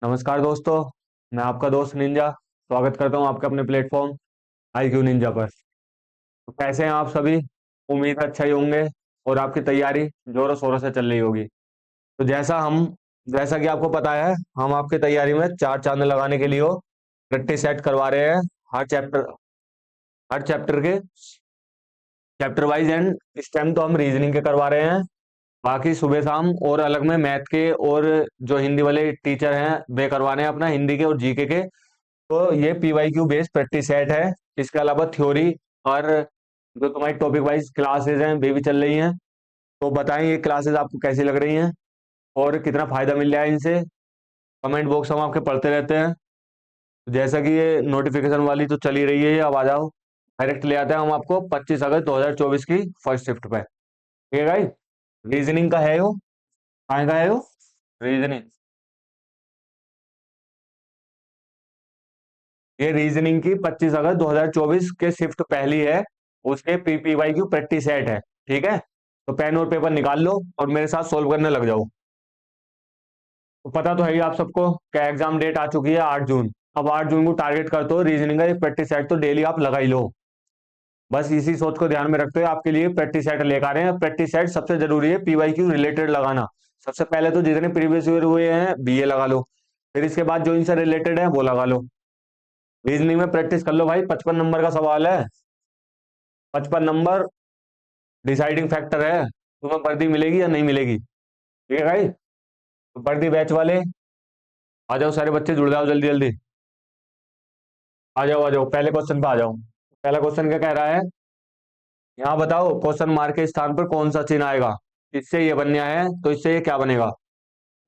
नमस्कार दोस्तों। मैं आपका दोस्त निंजा स्वागत करता हूं आपके अपने प्लेटफॉर्म IQ निंजा पर। तो कैसे हैं आप सभी? उम्मीद है अच्छा ही होंगे और आपकी तैयारी जोरों शोरों से चल रही होगी। तो जैसा कि आपको पता है, हम आपकी तैयारी में चार चांद लगाने के लिए हो प्रैक्टिस सेट करवा रहे हैं। हर चैप्टर हर चैप्टर वाइज एंड इस टाइम तो हम रीजनिंग के करवा रहे हैं। बाकी सुबह शाम और अलग में मैथ के और जो हिंदी वाले टीचर हैं वे करवाने हैं अपना हिंदी के और जीके के। तो ये PYQ बेस्ड प्रैक्टिस सेट है। इसके अलावा थ्योरी और जो तुम्हारी टॉपिक वाइज क्लासेस हैं वे भी चल रही हैं। तो बताएं ये क्लासेस आपको कैसी लग रही हैं और कितना फायदा मिल रहा है इनसे। कमेंट बॉक्स हम आपके पढ़ते रहते हैं। तो जैसा कि ये नोटिफिकेशन वाली तो चली रही है, अब आ जाओ डायरेक्ट ले आते हैं हम आपको 25 अगस्त 2024 की फर्स्ट शिफ्ट पे। ठीक है भाई। रीजनिंग का है यो। कहाँ का है यो? रीजनिंग। ये रीजनिंग की 25 अगस्त 2024 के शिफ्ट पहली है। उसके PPYQ प्रैक्टिस सेट है। ठीक है। तो पेन और पेपर निकाल लो और मेरे साथ सोल्व करने लग जाओ। तो पता तो है ही आप सबको क्या एग्जाम डेट आ चुकी है 8 जून। अब 8 जून को टारगेट करते हो रीजनिंग का एक प्रैक्टिस सेट तो डेली आप लगा ही लो। बस इसी सोच को ध्यान में रखते हुए आपके लिए प्रैक्टिस सेट लेकर आ रहे हैं। प्रैक्टिस सेट सबसे जरूरी है PYQ रिलेटेड लगाना। सबसे पहले तो जितने प्रीवियस ईयर हुए हैं BA लगा लो। फिर इसके बाद जो इनसे रिलेटेड है वो लगा लो। रीजनिंग में प्रैक्टिस कर लो भाई, 55 नंबर का सवाल है। 55 नंबर डिसाइडिंग फैक्टर है तुम्हें वर्दी मिलेगी या नहीं मिलेगी। ठीक है भाई। तो वर्दी बैच वाले आ जाओ, सारे बच्चे जुड़ जाओ जल्दी जल्दी। आ जाओ पहले क्वेश्चन पे आ जाओ। पहला क्वेश्चन क्या कह रहा है? यहाँ बताओ क्वेश्चन मार्क के स्थान पर कौन सा चिन्ह आएगा। इससे ये बनया है तो इससे ये क्या बनेगा।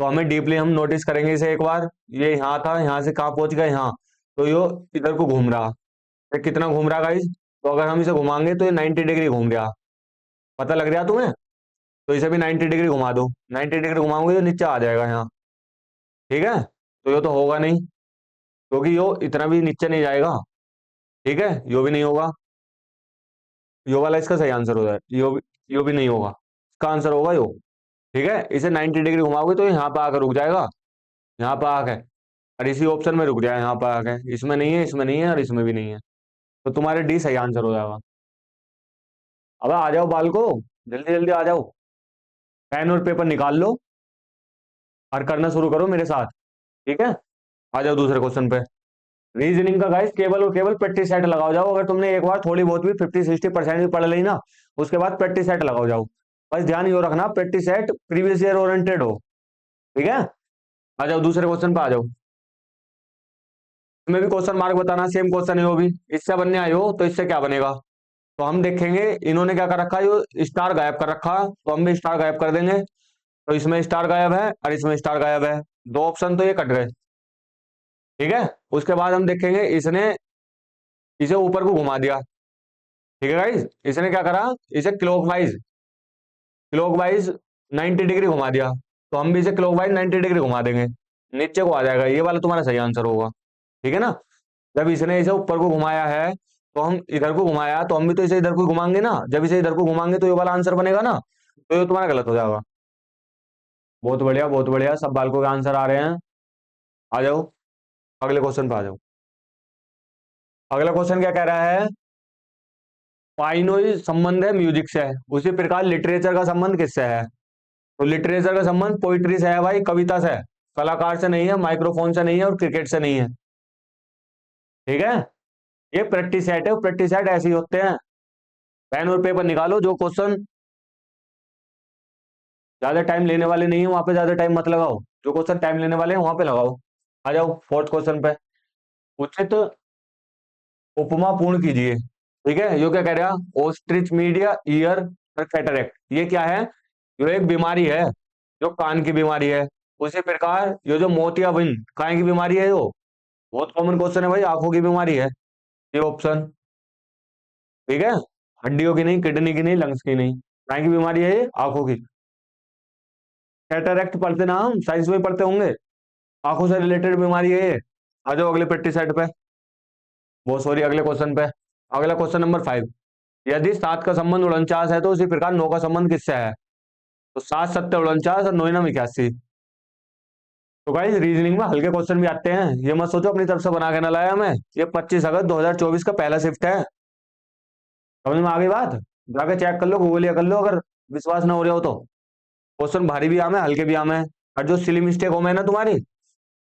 तो हमें डीपली हम नोटिस करेंगे इसे एक बार। ये यहाँ था, यहाँ से कहाँ पहुंच गया यहाँ। तो यो इधर को घूम रहा। ये कितना घूम रहा गाइस? तो अगर हम इसे घुमाएंगे तो ये 90 डिग्री घूम रहा। पता लग रहा तुम्हें? तो इसे भी 90 डिग्री घुमा दो। 90 डिग्री घुमाओगे तो नीचे आ जाएगा यहाँ। ठीक है। तो यो तो होगा नहीं क्योंकि यो इतना भी नीचे नहीं जाएगा। ठीक है, यो भी नहीं होगा। यो वाला इसका सही आंसर हो जाए। यो भी नहीं होगा, इसका आंसर होगा यो। ठीक है, इसे 90 डिग्री घुमाओगे तो यहाँ पे आकर रुक जाएगा। यहाँ पे आके और इसी ऑप्शन में रुक जाए, यहाँ पे आके इसमें नहीं है, इसमें नहीं है और इसमें भी नहीं है। तो तुम्हारे डी सही आंसर हो जाएगा। अब आ जाओ बालको, जल्दी जल्दी आ जाओ। पेन और पेपर निकाल लो और करना शुरू करो मेरे साथ। ठीक है। आ जाओ दूसरे क्वेश्चन पे। रीजनिंग का गाइस केवल और केवल प्रैक्टिस सेट लगाओ जाओ। अगर तुमने एक बार थोड़ी बहुत भी 50-60% भी पढ़ ली ना, उसके बाद प्रैक्टिस सेट लगाओ जाओ। बस ध्यान यो रखना practice set previous year oriented हो। ठीक है। आ जाओ दूसरे क्वेश्चन पे आ जाओ। तुम्हें भी क्वेश्चन मार्क बताना, सेम क्वेश्चन है वो भी। इससे बनने आए हो तो इससे क्या बनेगा। तो हम देखेंगे इन्होंने क्या कर रखा है, यो स्टार गायब कर रखा, तो हम भी स्टार गायब कर देंगे। तो इसमें स्टार गायब है और इसमें स्टार गायब है। दो ऑप्शन तो ये कट गए। ठीक है। उसके बाद हम देखेंगे इसने इसे ऊपर को घुमा दिया। ठीक है गाइस, इसने क्या करा, इसे क्लॉकवाइज 90 डिग्री घुमा दिया। तो हम भी इसे क्लॉकवाइज 90 डिग्री घुमा देंगे, नीचे को आ जाएगा। ये वाला तुम्हारा सही आंसर होगा। ठीक है ना। जब इसने इसे ऊपर को घुमाया है तो हम इधर को घुमाया, तो हम भी तो इसे इधर को घुमाएंगे ना। जब इसे इधर को घुमाएंगे तो ये वाला आंसर बनेगा ना। तो ये तुम्हारा गलत हो जाएगा। बहुत बढ़िया बहुत बढ़िया, सब बालकों के आंसर आ रहे हैं। आ जाओ अगले क्वेश्चन पे आ जाओ। अगला क्वेश्चन क्या कह रहा है? पाइनोई संबंध है म्यूजिक से, उसी प्रकार लिटरेचर का संबंध किससे है। तो लिटरेचर का संबंध पोइट्री से है भाई, कविता से। कलाकार से नहीं है, माइक्रोफोन से नहीं है और क्रिकेट से नहीं है। ठीक है। ये प्रैक्टिस सेट है, प्रैक्टिस सेट ऐसे ही होते हैं। पेन और पेपर निकालो, जो क्वेश्चन ज्यादा टाइम लेने वाले नहीं है वहां पे ज्यादा टाइम मत लगाओ, जो क्वेश्चन टाइम लेने वाले हैं वहां पे लगाओ। आ जाओ फोर्थ क्वेश्चन पे। उचित उपमा पूर्ण कीजिए। ठीक है, यो क्या कह रहा है, ओस्ट्रिच मीडिया ईयर कैटरेक्ट, ये क्या है? यो एक बीमारी है, जो कान की बीमारी है। उसी प्रकार ये जो मोतियाबिंद काय की बीमारी है, यो बहुत कॉमन क्वेश्चन है भाई, आंखों की बीमारी है। ये ऑप्शन। ठीक है। हड्डियों की नहीं, किडनी की नहीं, लंग्स की नहीं, काय की बीमारी है ये, आंखों की। कैटरेक्ट पढ़ते ना, हम साइंस में पढ़ते होंगे। आंखों से रिलेटेड बीमारी है ये। आ जाओ अगले पेटी सेट पे, वो सॉरी अगले क्वेश्चन पे। अगला क्वेश्चन नंबर 5। यदि 7 का संबंध 49 है तो उसी प्रकार 9 का संबंध किससे है। तो 7 7 49 और 9 9 81। तो गाइस रीजनिंग में हल्के क्वेश्चन भी आते हैं, ये मत सोचो अपनी तरफ से बना के ना लाया मैं। ये 25 अगस्त 2024 का पहला शिफ्ट है। समझ में आ गई बात? जाके चेक कर लो, गूगल या कर लो अगर विश्वास ना हो रहा हो तो। क्वेश्चन भारी भी आम है, हल्के भी आम है। और जो सिली मिस्टेक हो मैं ना तुम्हारी,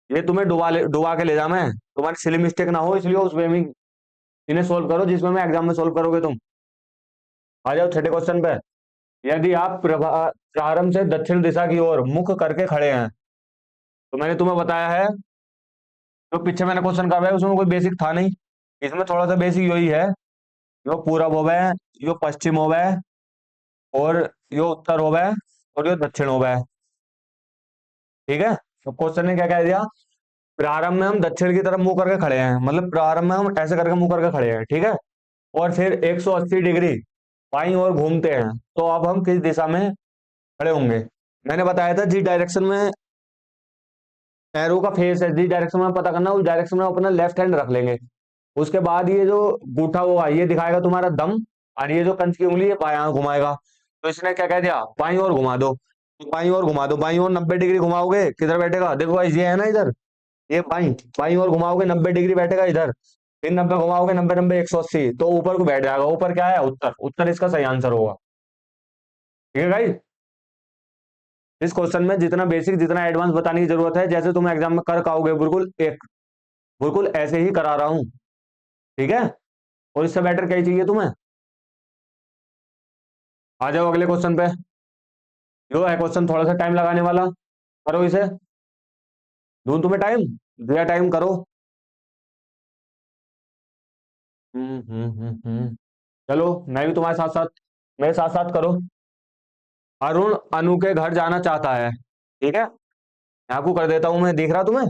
ये तुम्हें डुबा के ले जा मैं। तुम्हारी सिली मिस्टेक ना हो, इसलिए उस वे में इन्हें सोल्व करो जिसमें मैं एग्जाम में सोल्व करोगे तुम। आ जाओ छठे क्वेश्चन पे। यदि आप प्रारंभ से दक्षिण दिशा की ओर मुख करके खड़े हैं, तो मैंने तुम्हें बताया है, जो पीछे मैंने क्वेश्चन करवाया उसमें कोई बेसिक था नहीं। इसमें थोड़ा सा बेसिक यही है, यो पूरब होवे, यो पश्चिम होवे, और यो उत्तर होवे, और यो दक्षिण होवे। ठीक है, तो क्वेश्चन ने क्या कह दिया, प्रारंभ में हम दक्षिण की तरफ मुंह करके खड़े हैं, मतलब प्रारंभ में हम ऐसे करके मुंह करके खड़े हैं, ठीक है। और फिर 180 डिग्री बाईं ओर घूमते हैं, तो अब हम किस दिशा में खड़े होंगे। मैंने बताया था जी डायरेक्शन में एरो का फेस है, जिस डायरेक्शन में पता करना, उस डायरेक्शन में अपना लेफ्ट हैंड रख लेंगे। उसके बाद ये जो गूठा होगा ये दिखाएगा तुम्हारा दम, और ये जो कंच की उंगली है बायां घुमाएगा। तो इसने क्या कह दिया, बाईं ओर घुमा दो। तो बाईं ओर घुमा दो, बाईं ओर 90 डिग्री घुमाओगे किधर बैठेगा, देखो guys, ये है ना इधर, ये बाईं बाईं ओर घुमाओगे 90 डिग्री बैठेगा इधर। फिर 90 घुमाओगे, 90 90 180, तो ऊपर को बैठ जाएगा। ऊपर क्या है, उत्तर। उत्तर इसका सही आंसर होगा। ठीक है गाइस, इस क्वेश्चन में जितना बेसिक जितना एडवांस बताने की जरूरत है, जैसे तुम एग्जाम में कर पाओगे बिल्कुल एक, बिल्कुल ऐसे ही करा रहा हूं। ठीक है, और इससे बेटर क्या ही चाहिए तुम्हें। आ जाओ अगले क्वेश्चन पे। जो है क्वेश्चन थोड़ा सा टाइम लगाने वाला, करो इसे। दूं तुम्हें टाइम, दिया टाइम, करो। चलो मैं भी तुम्हारे साथ साथ, मेरे साथ साथ करो। अरुण अनु के घर जाना चाहता है, ठीक है। यहाँ को कर देता हूं मैं, दिख रहा तुम्हें।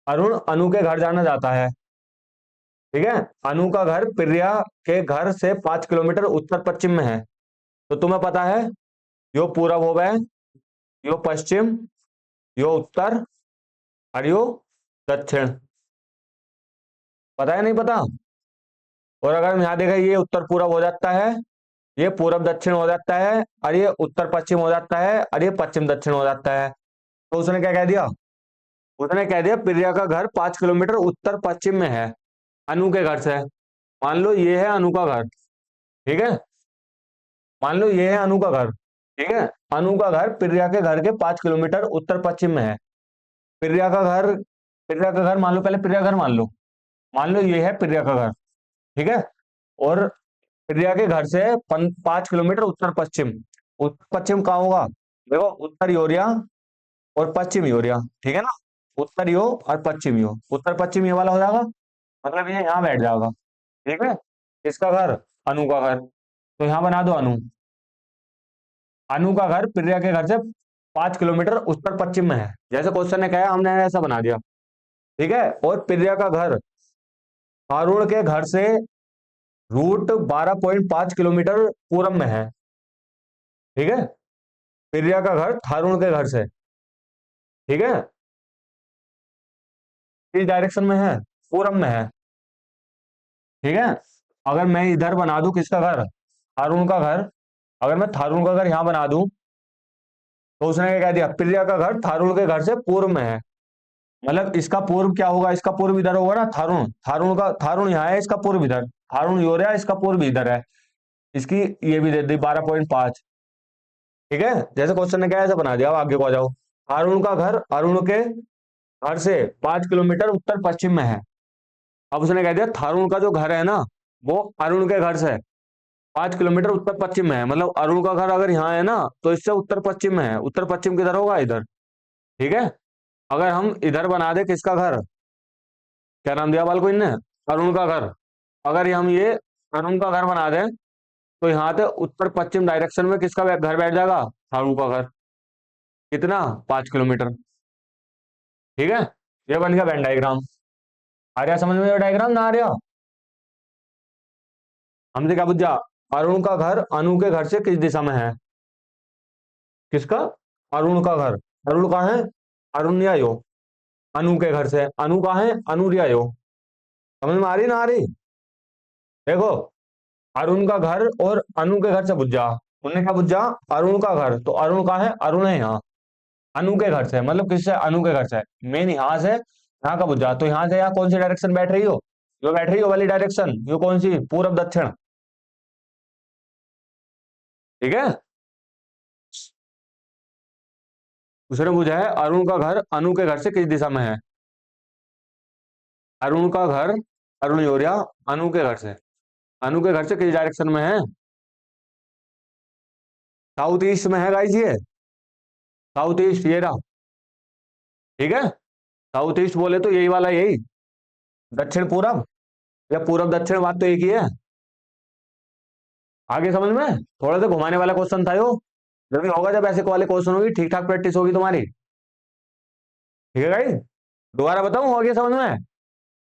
अरुण अनु के घर जाना चाहता है, ठीक है। अनु का घर प्रिया के घर से 5 किलोमीटर उत्तर पश्चिम में है। तो तुम्हें पता है, यो पूरब हो गए, यो पश्चिम, यो उत्तर, और यो दक्षिण। पता है नहीं पता? और अगर हम यहाँ देखा, ये उत्तर पूरब हो जाता है, ये पूरब दक्षिण हो जाता है, और ये उत्तर पश्चिम हो जाता है, और ये पश्चिम दक्षिण हो जाता है। तो उसने क्या कह दिया, उसने कह दिया प्रिया का घर 5 किलोमीटर उत्तर पश्चिम में है अनु के घर से। मान लो ये है अनु का घर, ठीक है। मान लो ये है अनु का घर, ठीक है। अनु का घर प्रिया के घर के 5 किलोमीटर उत्तर पश्चिम में है। प्रिया का घर, प्रिया का घर मान लो, पहले प्रिया का घर मान लो। मान लो ये है प्रिया का घर, ठीक है। और प्रिया के घर से 5 किलोमीटर उत्तर पश्चिम। उत्तर पश्चिम कहाँ होगा, देखो, उत्तर योरिया और पश्चिम योरिया, ठीक है ना। उत्तर यो और पश्चिम यो, उत्तर पश्चिम ये वाला हो जाएगा, मतलब ये यहाँ बैठ जाएगा, ठीक है। इसका घर, अनु का घर, तो यहाँ बना दो अनु। अनु का घर प्रिया के घर से 5 किलोमीटर उत्तर पश्चिम में है, जैसे क्वेश्चन ने कहा हमने ऐसा बना दिया, ठीक है। और प्रिया का घर अरुण के घर से रूट 12.5 किलोमीटर पूरब में है, ठीक है। प्रिया का घर थारुण के घर से, ठीक है, किस डायरेक्शन में है, पूरब में है, ठीक है। अगर मैं इधर बना दूं किसका घर, थारुण का घर, अगर मैं थारुण का घर यहां बना दूं, तो उसने क्या कह दिया, प्रिया का घर थारुण के घर से पूर्व में है। मतलब इसका पूर्व क्या होगा, इसका पूर्व इधर होगा ना, थारुण, थारुण का थारुण यहाँ है, इसका पूर्व इधर, थारुण यो रहा है, इसका पूर्व इधर है। इसकी ये भी दे दी 12.5, ठीक है। जैसे क्वेश्चन ने क्या ऐसा बना दिया, अब आगे को आ जाओ। अरुण का घर अरुण के घर से 5 किलोमीटर उत्तर पश्चिम में है। अब उसने कह दिया थारुण का जो घर है ना, वो अरुण के घर से 5 किलोमीटर उत्तर पश्चिम में है। मतलब अरुण का घर अगर यहाँ है ना, तो इससे उत्तर पश्चिम में है। उत्तर पश्चिम किधर होगा, इधर, ठीक है। अगर हम इधर बना दे किसका घर, क्या नाम दिया बाल को इनने, अरुण का घर। अगर हम ये अरुण का घर बना दें, तो यहाँ से उत्तर पश्चिम डायरेक्शन में किसका घर बैठ जाएगा, थारू का घर। कितना, 5 किलोमीटर, ठीक है। ये बन गया वेन डायग्राम। आ रहा समझ में डायग्राम ना, आ रहा? हमसे क्या पूछा, अरुण का घर अनु के घर से किस दिशा में है, किसका, अरुण का घर। अरुण कहाँ है, अरुण या यो, अनु के घर से, अनु कहाँ है, अनु या यो। समझ में आ रही ना, आ रही? देखो, अरुण का घर और अनु के घर से पूछा, उन्होंने क्या पूछा, अरुण का घर, तो अरुण कहाँ है, अरुण है यहाँ। अनु के घर से, मतलब किससे, अनु के घर से। मेन यहाँ से यहाँ का बुझा, तो यहाँ से यहाँ कौन सी डायरेक्शन बैठ रही हो, जो बैठ रही हो वाली डायरेक्शन, ये कौन सी, पूरब दक्षिण। ठीक है। उसने पूछा है अरुण का घर अनु के घर से किस दिशा में है। अरुण का घर, अरुण योरिया, अनु के घर से, अनु के घर से किस डायरेक्शन में है। साउथ ईस्ट में है गाइस ये, साउथ ईस्ट ये रहा। ठीक है, साउथ ईस्ट बोले तो यही वाला, यही दक्षिण पूरब या पूरब दक्षिण, बात तो एक ही है। आगे समझ में, थोड़ा सा घुमाने वाला क्वेश्चन था यो, जब भी होगा, जब ऐसे वाले क्वेश्चन होगी, ठीक ठाक प्रैक्टिस होगी तुम्हारी। ठीक है गाइस, दोबारा बताऊं, हो गया समझ में,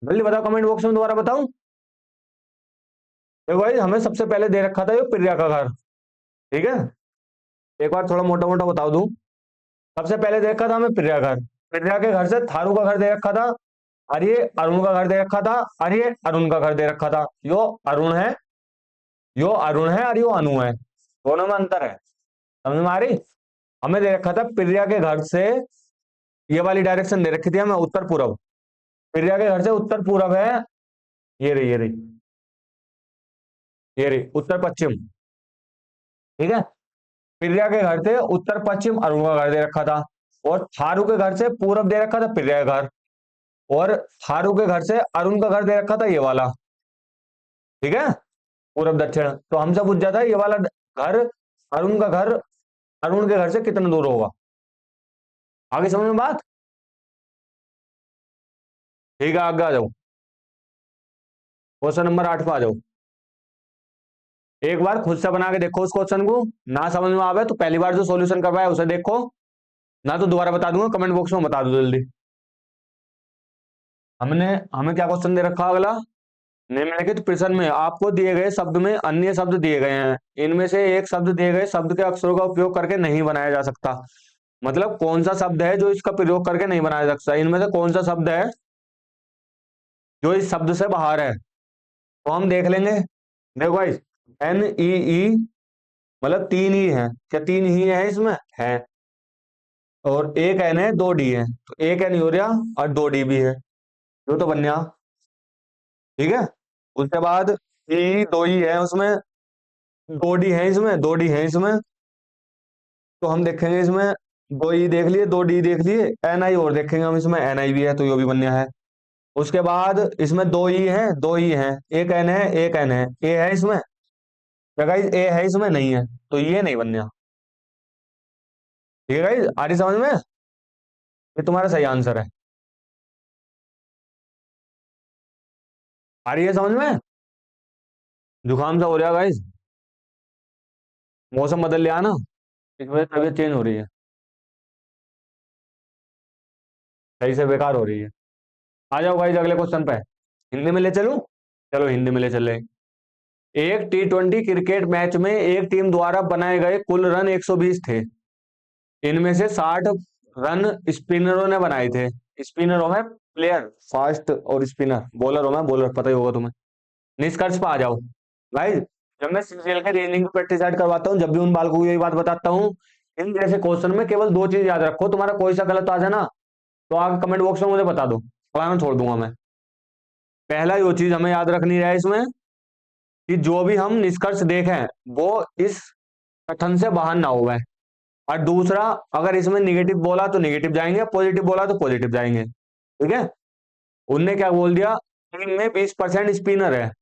जल्दी बताओ कमेंट बॉक्स में, दोबारा बताऊं। देखो भाई, हमें सबसे पहले दे रखा था ये प्रिया का घर। ठीक है, एक बार थोड़ा मोटा मोटा बता दूं। सबसे पहले दे रखा था हमें प्रिया घर, प्रिया के घर से थारू का घर दे रखा था, और ये अरुण का घर दे रखा था, और ये अरुण का घर दे रखा था। यो अरुण है, यो अरुण है, और यो अनु है, दोनों में अंतर है। समझ में आ रही। हमें दे रखा था प्रिया के घर से, ये वाली डायरेक्शन दे रखी थी हमें, उत्तर पूरब। प्रिया के घर से उत्तर पूरब है, ये रही, ये रही, ये रही उत्तर पश्चिम। ठीक है, प्रिया के घर से उत्तर पश्चिम अरुण का घर दे रखा था, और थारू के घर से पूरब दे रखा था प्रिया का घर, और थारू के घर से अरुण का घर दे रखा था ये वाला। ठीक है, पूरब दक्षिण, तो हमसे पूछ जाता है ये वाला घर, अरुण का घर अरुण के घर से कितना दूर होगा। आगे समझ में बात। ठीक है, आगे आ जाओ, क्वेश्चन नंबर 8 पे आ जाओ। एक बार खुद से बना के देखो उस क्वेश्चन को, ना समझ में आवे तो पहली बार जो सॉल्यूशन कर पाया उसे देखो, ना तो दोबारा बता दूंगा, कमेंट बॉक्स में बता दो जल्दी। हमने हमें क्या क्वेश्चन दे रखा अगला, निम्नलिखित प्रश्न में आपको दिए गए शब्द में अन्य शब्द दिए गए हैं, इनमें से एक शब्द दिए गए शब्द के अक्षरों का उपयोग करके नहीं बनाया जा सकता। मतलब कौन सा शब्द है जो इसका प्रयोग करके नहीं बनाया जा सकता, इनमें से कौन सा शब्द है जो इस शब्द से बाहर है, तो हम देख लेंगे। देखो भाई, एन ई ई, मतलब तीन ही है, क्या तीन ही है इसमें है, और एक एन है, दो डी है, तो एक एन यूरिया और दो डी भी है, जो तो बन गया। ठीक है, उसके बाद ई दो ही है उसमें, दो डी है इसमें, दो डी है इसमें, तो हम देखेंगे इसमें, दो ई देख लिए, दो डी देख लिए, एन आई और देखेंगे हम, इसमें एन आई भी है, तो ये भी बन गया है। उसके बाद इसमें दो ई है, दो ही है, एक एन है, एक एन है, ए है इसमें, क्या गाइस ए है इसमें, नहीं है, तो ये नहीं बन गया। ठीक है गाइस, आ रही समझ में, ये तुम्हारा सही आंसर है। आ रही है समझ में। जुकाम सा हो रहा है गाइस, मौसम बदल लिया ना, इस वजह से तबीयत चेंज हो रही है, सही से बेकार हो रही है। आ जाओ गाइस अगले क्वेश्चन पे, हिंदी में ले चलूं, चलो हिंदी में ले चले। एक T20 क्रिकेट मैच में एक टीम द्वारा बनाए गए कुल रन 120 थे, इनमें से 60 रन स्पिनरों ने बनाए थे। स्पिनरों में प्लेयर, फास्ट, और स्पिनर बॉलरों में बॉलर, पता ही होगा तुम्हें। निष्कर्ष पे आ जाओ भाई, जब मैं सीरियल के रीजनिंग की प्रैक्टिस ऐड करवाता हूँ, जब भी उन बालकों को यही बात बताता हूँ, इन जैसे क्वेश्चन में केवल दो चीज याद रखो, तुम्हारा कोई सा गलत आ जाना तो आगे कमेंट बॉक्स में मुझे बता दो, मैं छोड़ दूंगा मैं। पहला यो चीज हमें याद रखनी है इसमें, कि जो भी हम निष्कर्ष देखें वो इस कथन से बाहर ना हुए, और दूसरा, अगर इसमें निगेटिव बोला तो निगेटिव जाएंगे, पॉजिटिव बोला तो पॉजिटिव जाएंगे। ठीक है, उनने क्या बोल दिया, टीम में 20% स्पिनर है,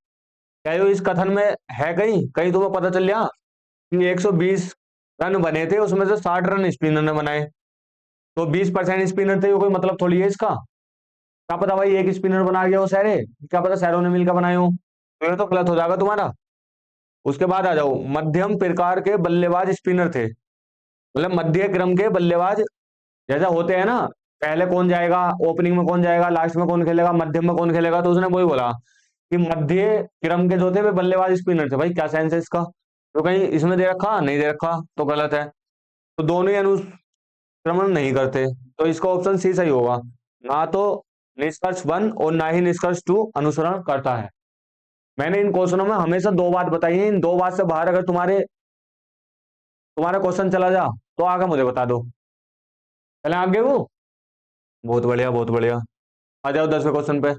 क्या ये इस कथन में है, कहीं कहीं तुम्हें पता चल गया कि 120 रन बने थे, उसमें से 60 रन स्पिनर ने बनाए, तो 20% स्पिनर थे, ये कोई मतलब थोड़ी है इसका। क्या पता भाई एक स्पिनर बना गया हो सारे, क्या पता सैरों ने मिलकर बनाए हो, तो ये तो गलत हो जाएगा तुम्हारा। उसके बाद आ जाओ, मध्यम प्रकार के बल्लेबाज स्पिनर थे, मतलब मध्य क्रम के बल्लेबाज, जैसा होते हैं ना, पहले कौन जाएगा, ओपनिंग में कौन जाएगा, लास्ट में कौन खेलेगा, मध्यम में कौन खेलेगा, तो उसने वही बोला कि मध्य क्रम के जो थे वे बल्लेबाज स्पिनर थे। भाई क्या सेंस है इसका, तो कहीं इसमें दे रखा, नहीं दे रखा, तो गलत है, तो दोनों ही अनुक्रमण नहीं करते, तो इसका ऑप्शन सी सही होगा, ना तो निष्कर्ष 1 और ना ही निष्कर्ष 2 अनुसरण करता है। मैंने इन क्वेश्चनों में हमेशा दो बात बताई है, इन दो बात से बाहर अगर तुम्हारा क्वेश्चन चला जा तो आगे मुझे बता दो। पहले आगे वो। बहुत बढ़िया बहुत बढ़िया। आ जाओ 10वें क्वेश्चन पे।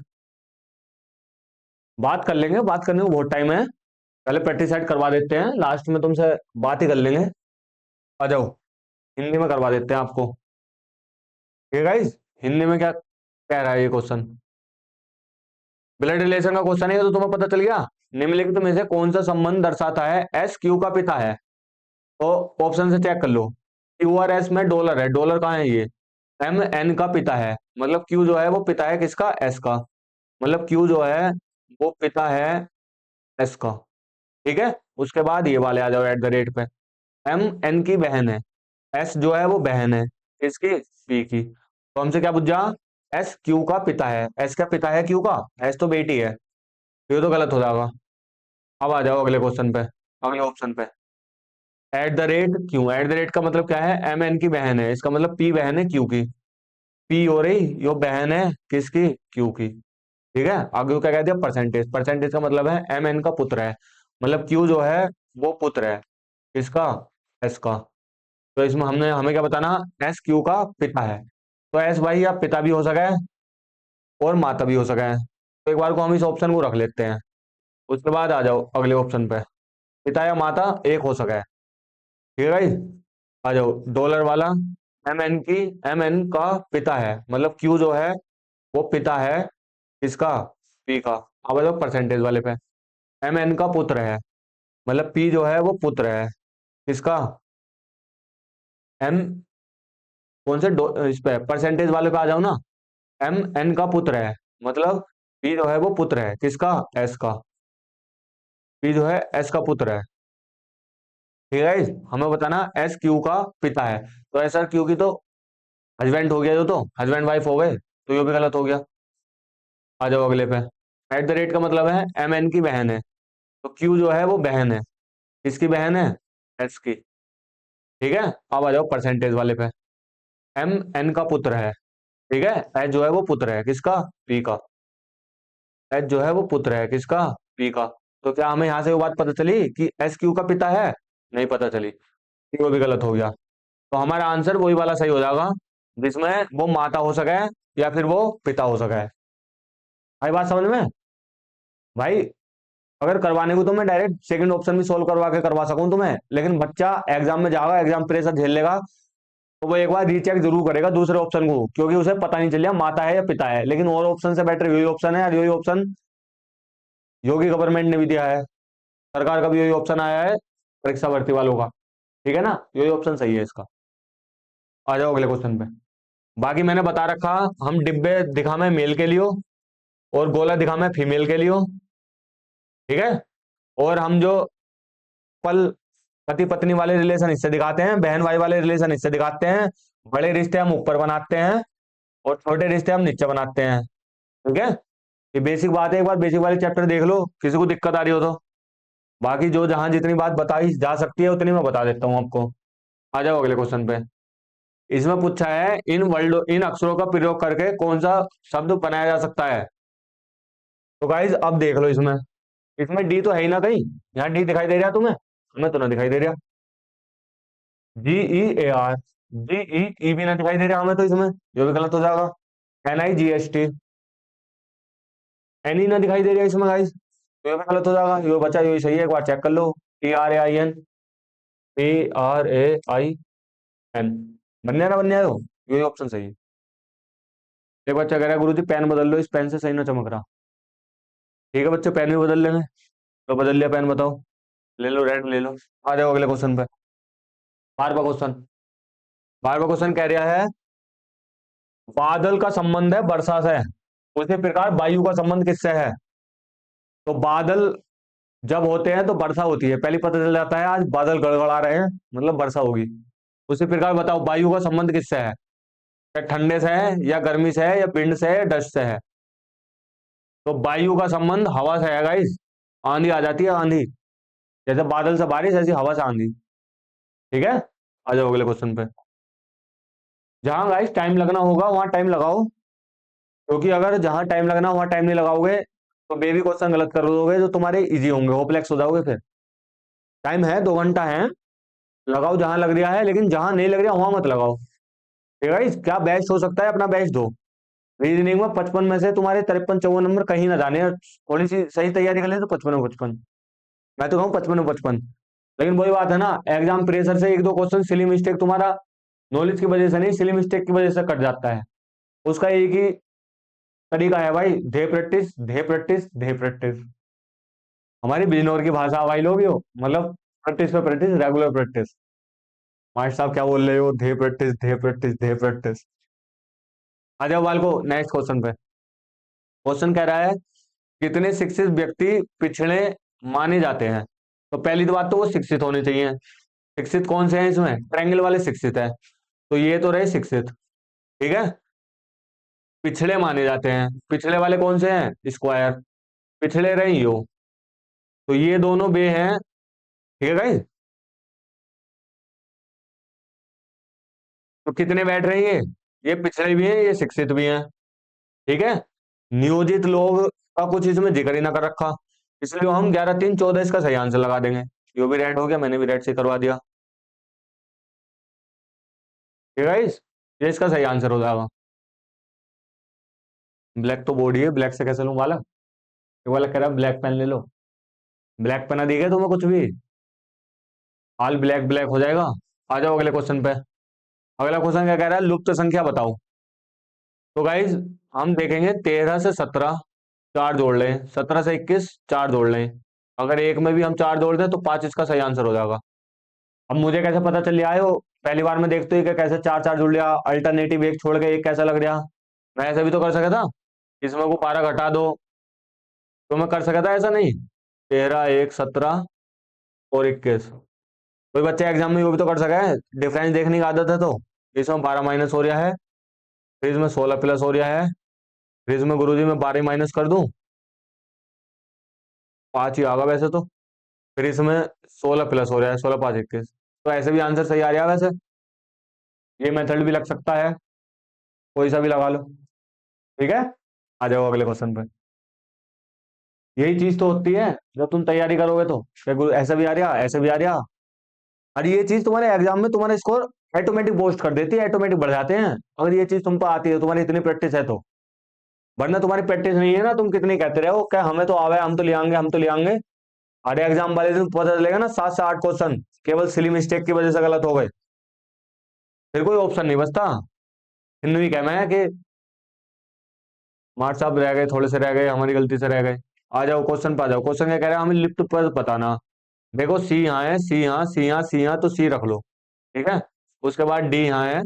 बात कर लेंगे, बात करने को बहुत टाइम है। पहले प्रैक्टिस सेट करवा देते हैं, लास्ट में तुमसे बात ही कर लेंगे। आ जाओ, हिंदी में करवा देते हैं आपको। ठीक है गाइस, हिंदी में क्या कह रहा है ये क्वेश्चन। ब्लड रिलेशन का क्वेश्चन है, ये तो तुम्हें पता चल गया। निम्नलिखित में से कौन सा संबंध दर्शाता है एस क्यू का पिता है। तो ऑप्शन से चेक कर लो। क्यू और एस में डॉलर है, डॉलर कहाँ है ये। एम एन का पिता है, मतलब क्यू जो है वो पिता है किसका, एस का। मतलब क्यू जो है वो पिता है एस का। ठीक है। उसके बाद ये वाले आ जाओ एट द रेट पे। एम एन की बहन है, एस जो है वो बहन है किसकी, पी की। तो हमसे क्या पूछा, एस क्यू का पिता है, एस का पिता है क्यू का, एस तो बेटी है, तो ये तो गलत हो जाएगा। अब आ जाओ अगले क्वेश्चन पे, अगले ऑप्शन पे। At the rate Q, at the rate का मतलब क्या है, एम एन की बहन है, इसका मतलब पी बहन है क्यू की। पी हो रही, यो बहन है किसकी, क्यू की। ठीक है। आगे क्या कह दिया, परसेंटेज, परसेंटेज का मतलब है एम एन का पुत्र है, मतलब क्यू जो है वो पुत्र है किसका, एस का। तो इसमें हमने हमें क्या बताना, एस क्यू का पिता है। तो एस भाई आप पिता भी हो सका है और माता भी हो सका है, तो एक बार को हम इस ऑप्शन को रख लेते हैं। उसके बाद आ जाओ अगले ऑप्शन पे। पिता या माता एक हो सका है। ठीक है भाई। आ जाओ डॉलर वाला। एम एन की, एम एन का पिता है, मतलब क्यू जो है वो पिता है किसका, पी का। अब आ जाओ परसेंटेज वाले पे। एम एन का पुत्र है, मतलब पी जो है वो पुत्र है किसका, एम, कौन से इस पे परसेंटेज वाले पे आ जाओ ना। एम एन का पुत्र है, मतलब पी जो है वो पुत्र है किसका, एस का। पी जो है एस का पुत्र है। ठीक है guys? हमें बताना एस क्यू का पिता है। तो एस आर क्यू की तो हस्बैंड हो गया, जो तो हस्बैंड वाइफ हो गए, तो ये भी गलत हो गया। आ जाओ अगले पे। एट द रेट का मतलब है एम एन की बहन है, तो क्यू जो है वो बहन है, किसकी बहन है, एस की। ठीक है। अब आ जाओ परसेंटेज वाले पे। एम एन का पुत्र है, ठीक है, एच जो है वो पुत्र है किसका, पी का। एच जो है वो पुत्र है किसका, पी का। तो क्या हमें यहां से वो बात पता चली कि एस क्यू का पिता है, नहीं पता चली, तो वो भी गलत हो गया। तो हमारा आंसर वही वाला सही हो जाएगा जिसमें वो माता हो सके या फिर वो पिता हो सके। आई बात समझ में भाई। अगर करवाने को तो मैं डायरेक्ट सेकंड ऑप्शन भी सोल्व करवा के करवा सकूं तुम्हें, लेकिन बच्चा एग्जाम में जाएगा, एग्जाम प्रेशर झेल लेगा, तो वो एक बार रीचेक जरूर करेगा दूसरे ऑप्शन को, क्योंकि उसे पता नहीं चलिया माता है या पिता है। लेकिन और ऑप्शन से बेटर यही ऑप्शन है, और यही ऑप्शन योगी गवर्नमेंट ने भी दिया है, सरकार का भी यही ऑप्शन आया है परीक्षा भर्ती वालों का। ठीक है ना, यही ऑप्शन सही है इसका। आ जाओ अगले क्वेश्चन पे। बाकी मैंने बता रखा, हम डिब्बे दिखा में मेल के लिए और गोला दिखा में फीमेल के लिए। ठीक है। और हम जो पल पति पत्नी वाले रिलेशन इससे दिखाते हैं, बहन भाई वाले रिलेशन इससे दिखाते हैं, बड़े रिश्ते हम ऊपर बनाते हैं और छोटे रिश्ते हम नीचे बनाते हैं। ठीक है। ये बेसिक बात है, एक बार बेसिक वाले चैप्टर देख लो, किसी को दिक्कत आ रही हो तो। बाकी जो जहां जितनी बात बताई जा सकती है उतनी मैं बता देता हूँ आपको। आ जाओ अगले क्वेश्चन पे। इसमें पूछा है इन अक्षरों का प्रयोग करके कौन सा शब्द बनाया जा सकता है। तो गाइज अब देख लो, इसमें इसमें डी तो है ही ना कहीं, यहाँ डी दिखाई दे रहा तुम्हें, हमें तो ना दिखाई दे रहा। जी ई ए आर, जी ई ई भी ना दिखाई दे रहा हमें, तो इसमें ये भी गलत हो जाएगा। N I G S T, N E ना दिखाई दे रहा इसमें गाइज, तो ये भी गलत हो जाएगा। ये बच्चा ये सही है, एक बार चेक कर लो। T R A I N, A R A I N, बनने ना बनने दो, ये ऑप्शन सही है। एक बच्चा कह रहा है गुरु जी पेन बदल लो, इस पेन से सही ना चमक रहा। ठीक है बच्चों, पेन भी बदल लेंगे, तो बदल लिया पेन, बताओ। ले लो रेड ले लो। आ जाओ अगले क्वेश्चन पे। 12वां क्वेश्चन। 12वां क्वेश्चन कह रहा है बादल का संबंध है वर्षा से, उसी प्रकार वायु का संबंध किससे है। तो बादल जब होते हैं तो वर्षा होती है, पहले पता चल जाता है आज बादल गड़गड़ा रहे हैं मतलब वर्षा होगी। उसी प्रकार बताओ वायु का संबंध किससे है, या ठंडे से है या गर्मी से है या विंड से है या डस्ट से है। तो वायु का संबंध हवा से है गाइस। आंधी आ जाती है, आंधी, जैसे बादल से बारिश ऐसी हवा से आंधी। ठीक है। आ जाओ अगले क्वेश्चन पे। जहां गाइस टाइम लगना होगा वहां टाइम लगाओ, क्योंकि अगर जहां टाइम लगना वहां टाइम नहीं लगाओगे तो बेबी क्वेश्चन गलत कर दोगे, जो तुम्हारे इजी होंगे, होपलेक्स हो जाओगे फिर। टाइम है 2 घंटा है, लगाओ जहां लग रहा है, लेकिन जहां नहीं लग रहा वहां मत लगाओ। ठीक है guys? क्या बेस्ट हो सकता है, अपना बेस्ट दो। रीजनिंग में 55 में से तुम्हारे 53-54 नंबर कहीं ना जाने, थोड़ी सी सही तैयारी कर ले तो 55 में 55। मैं तो कहूँ 55 में 55। लेकिन वही बात है ना, एग्जाम प्रेशर से एक दो क्वेश्चन सिली मिस्टेक तुम्हारा नॉलेज की वजह से नहीं, सिली मिस्टेक की वजह से कट जाता है। उसका एक ही तरीका है भाई, धे प्रैक्टिस धे प्रैक्टिस धे प्रैक्टिस। हमारी बिजनौर की भाषा भाई लोग हो, मतलब प्रैक्टिस पे प्रैक्टिस, रेगुलर प्रैक्टिस। मास्टर साहब क्या बोल रहे हो, धे प्रैक्टिस धे प्रैक्टिस धे प्रैक्टिस। आ जाओ बाल को नेक्स्ट क्वेश्चन पे। क्वेश्चन कह रहा है कितने शिक्षित व्यक्ति पिछड़े माने जाते हैं। तो पहली तो बात तो वो शिक्षित होने चाहिए। शिक्षित कौन से हैं इसमें, ट्रायंगल वाले शिक्षित है। तो ये तो रहे शिक्षित, ठीक है। पिछड़े माने जाते हैं, पिछड़े वाले कौन से हैं, स्क्वायर। पिछड़े रहे यो, तो ये दोनों बे हैं, ठीक है गाइस। तो कितने बैठ रहे हैं ये पिछड़े भी हैं, ये शिक्षित भी हैं, ठीक है। नियोजित लोग का कुछ इसमें जिक्र ही ना कर रखा, इसलिए हम 11 3 14 इसका सही आंसर लगा देंगे। यो भी रेड हो गया, मैंने भी रेड से करवा दिया, ठीक है गाइस। ये इसका सही आंसर हो जाएगा। ब्लैक तो बॉडी है, ब्लैक से कैसे लूं वाला, ये वाला कह रहा है ब्लैक पेन ले लो। ब्लैक पेन दी गया तुम्हें कुछ भी, ऑल ब्लैक ब्लैक हो जाएगा। आ जाओ अगले क्वेश्चन पे। अगला क्वेश्चन क्या कह रहा है, लुप्त संख्या बताओ। तो गाइज हम देखेंगे 13 से 17 चार जोड़ लें, 17 से 21 चार जोड़ लें। अगर एक में भी हम चार जोड़ दें तो 5 इसका सही आंसर हो जाएगा। अब मुझे कैसे पता चल रहा है हो, पहली बार में देखते ही कि कैसे चार चार जुड़ लिया, अल्टरनेटिव एक छोड़ के एक कैसा लग रहा। मैं ऐसा भी तो कर सका था, इसमें को 12 घटा दो, तो मैं कर सका था ऐसा नहीं। 13 1 17 और 21। कोई बच्चा एग्जाम में वो भी तो कर सका है, डिफरेंस देखने की आदत है तो। इसमें 12 माइनस हो रहा है, फिर इसमें 16 प्लस हो रहा है, फिर इसमें गुरुजी में 12 माइनस कर दूं, 5 ही आगा वैसे तो। फिर इसमें 16 प्लस हो रहा है, 16 5 21। तो ऐसे भी आंसर सही आ रहा है वैसे। ये मेथड भी लग सकता है, कोई सा भी लगा लो, ठीक है। आ जाओ अगले क्वेश्चन पे। यही चीज तो होती है जब तुम तैयारी करोगे तो ऐसा भी आ रहा, ऐसे भी आ रहा। और ये चीज तुम्हारे एग्जाम में तुम्हारे स्कोर ऑटोमेटिक बूस्ट कर देती है, ऑटोमेटिक बढ़ जाते हैं, अगर ये चीज तुमको आती है, तुम्हारी इतनी प्रैक्टिस है तो। वरना तुम्हारी प्रैक्टिस नहीं है ना, तुम कितनी कहते रहो क्या हमें तो आवे, हम तो ले आएंगे, हम तो ले आएंगे। अरे एग्जाम वाले दिन पता चलेगा ना 7 से 8 क्वेश्चन केवल सिली मिस्टेक की वजह से गलत हो गए, फिर कोई ऑप्शन नहीं बचता। फिर भी कहना है कि मार्क्स साहब रह गए, थोड़े से रह गए, हमारी गलती से रह गए। आ जाओ क्वेश्चन पे आ जाओ। क्वेश्चन क्या कह रहे हैं, हमें लिफ्ट पर बताना। देखो सी यहाँ है, सी यहाँ, सी यहाँ, सी यहाँ, तो सी रख लो, ठीक है। उसके बाद डी यहाँ है,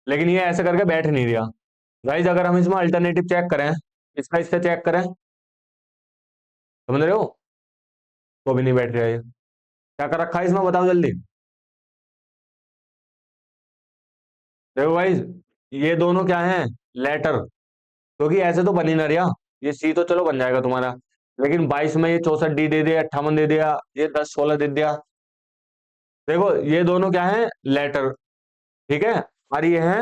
लेकिन ये ऐसे करके बैठ नहीं रहा। गाइज अगर हम इसमें अल्टरनेटिव चेक करें, इसका इससे चेक करें, समझ रहे हो, तो भी नहीं बैठ रहा है। क्या कर रखा है इसमें बताओ जल्दी। देखो गाइज ये दोनों क्या है, लेटर, क्योंकि ऐसे तो बन ही ना रहा। ये सी तो चलो बन जाएगा तुम्हारा, लेकिन 22 में ये 64 डी दे दिया, 58 दे दिया, ये 10 16 दे दिया। देखो ये दोनों क्या है, लेटर, ठीक है। और ये है